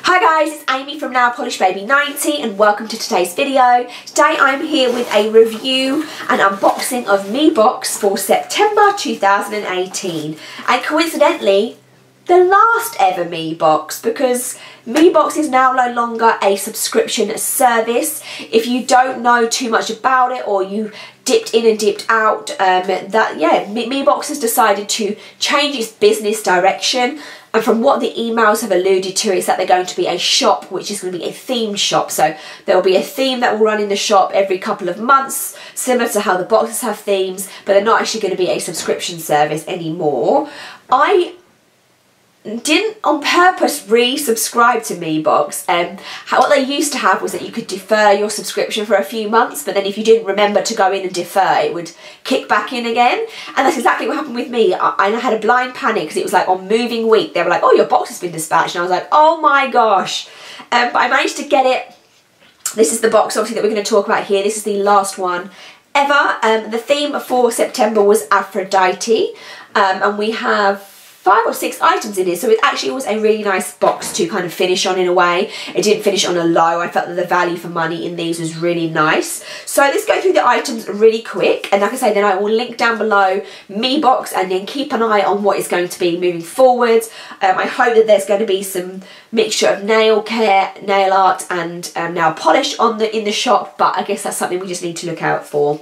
Hi guys, it's Amy from Nail Polish Baby 90 and welcome to today's video. Today I'm here with a review and unboxing of Meebox for September 2018, and coincidentally the last ever Meebox, because Meebox is now no longer a subscription service. If you don't know too much about it, or you dipped in and dipped out, Meebox has decided to change its business direction. And from what the emails have alluded to, is that they're going to be a shop, which is going to be a themed shop. So there will be a theme that will run in the shop every couple of months, similar to how the boxes have themes, but they're not actually going to be a subscription service anymore. I didn't on purpose resubscribe to Meebox. What they used to have was that you could defer your subscription for a few months, but then if you didn't remember to go in and defer, it would kick back in again. And that's exactly what happened with me. I had a blind panic because it was like on moving week they were like, oh, your box has been dispatched, and I was like, oh my gosh. But I managed to get it. This is the box obviously that we're going to talk about here. This is the last one ever. The theme for September was Aphrodite, and we have 5 or 6 items in here, so it actually was a really nice box to kind of finish on in a way. It didn't finish on a low. I felt that the value for money in these was really nice. So let's go through the items really quick, and like I say, then I will link down below Meebox, and then keep an eye on what is going to be moving forward. I hope that there's going to be some mixture of nail care, nail art and nail polish in the shop, but I guess that's something we just need to look out for.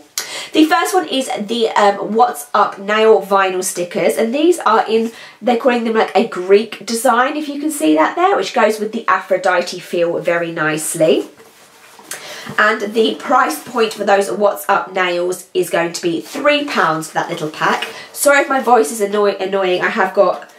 The first one is the What's Up nail vinyl stickers, and these are in, they're calling them like a Greek design, if you can see that there, which goes with the Aphrodite feel very nicely. And the price point for those What's Up nails is going to be £3 for that little pack. Sorry if my voice is annoying, I have got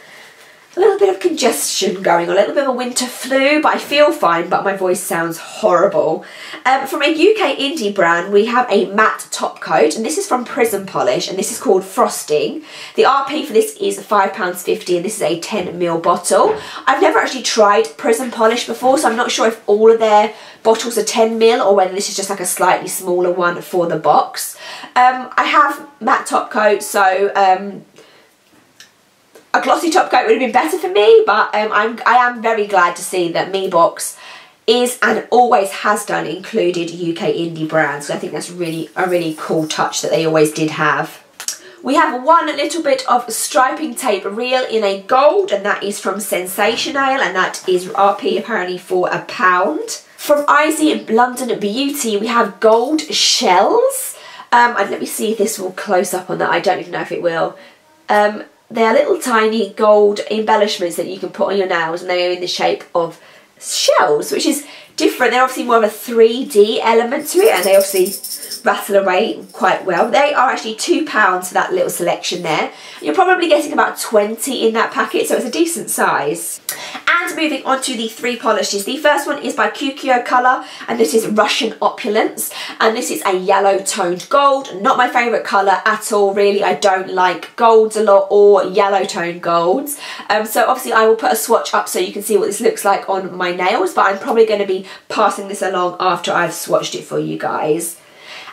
a little bit of congestion going on, a little bit of a winter flu, but I feel fine, but my voice sounds horrible. From a UK indie brand, we have a matte top coat, and this is from Prism Polish, and this is called Frosting. The RP for this is £5.50, and this is a 10ml bottle. I've never actually tried Prism Polish before, so I'm not sure if all of their bottles are 10ml or whether this is just like a slightly smaller one for the box. I have matte top coat, so a glossy top coat would have been better for me, but I am very glad to see that Meebox is and always has done included UK indie brands. So I think that's really a really cool touch that they always did have. We have one little bit of striping tape reel in a gold, and that is from Sensational, and that is RP apparently for £1. From Izzy London Beauty, we have gold shells. And let me see if this will close up on that. I don't even know if it will. They're little tiny gold embellishments that you can put on your nails, and they are in the shape of shells, which is different. They're obviously more of a 3D element to it, and they obviously rattle away quite well. They are actually £2 for that little selection there. You're probably getting about 20 in that packet, so it's a decent size. And moving on to the 3 polishes. The first one is by Kukio Colour, and this is Russian Opulence, and this is a yellow toned gold. Not my favourite colour at all, really. I don't like golds a lot, or yellow toned golds. So obviously I will put a swatch up so you can see what this looks like on my nails, but I'm probably going to be passing this along after I've swatched it for you guys.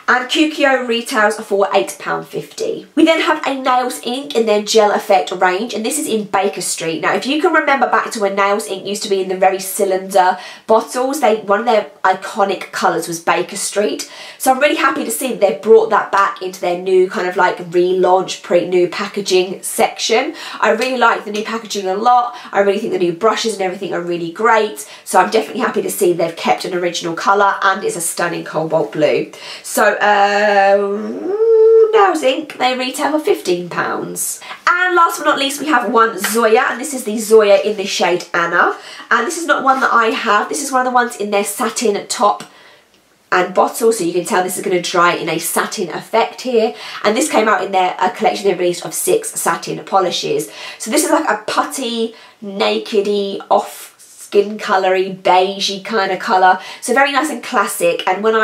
And Kukio retails for £8.50. We then have a Nails Ink in their Gel Effect range, and this is in Baker Street. Now, if you can remember back to when Nails Ink used to be in the very cylinder bottles, one of their iconic colours was Baker Street. So I'm really happy to see that they've brought that back into their new kind of like relaunch, new packaging section. I really like the new packaging a lot. I really think the new brushes and everything are really great. So I'm definitely happy to see they've kept an original colour, and it's a stunning cobalt blue. So Nails Ink, they retail for £15. And last but not least, we have one Zoya, and this is the Zoya in the shade Anna. And this is not one that I have. This is one of the ones in their satin top and bottle, so you can tell this is going to dry in a satin effect here. And this came out in their collection they released of 6 satin polishes. So this is like a putty, nakedy, off skin coloury, beigey kind of colour, so very nice and classic. And when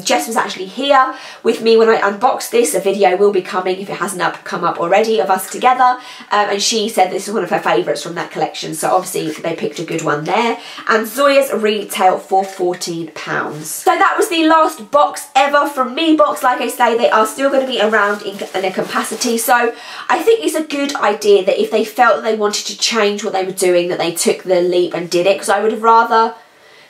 Jess was actually here with me when I unboxed this, a video will be coming if it hasn't come up already of us together, and she said this is one of her favourites from that collection, so obviously they picked a good one there. And Zoya's retail for £14. So that was the last box ever from Meebox. Like I say, they are still going to be around in a capacity, so I think it's a good idea that if they felt that they wanted to change what they were doing, that they took the leap and did did it, because I would have rather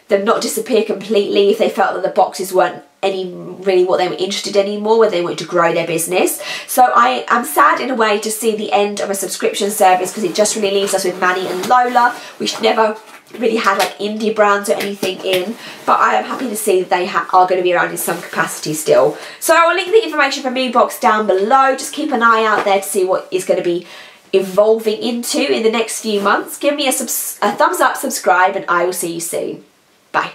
them not disappear completely if they felt that the boxes weren't really what they were interested in anymore, where they wanted to grow their business. So I am sad in a way to see the end of a subscription service, because it just really leaves us with Manny and Lola. We never really had like indie brands or anything in, but I am happy to see that they are going to be around in some capacity still. So I will link the information for Meebox down below. Just keep an eye out there to see what is going to be evolving into in the next few months. Give me a thumbs up, subscribe, and I will see you soon. Bye.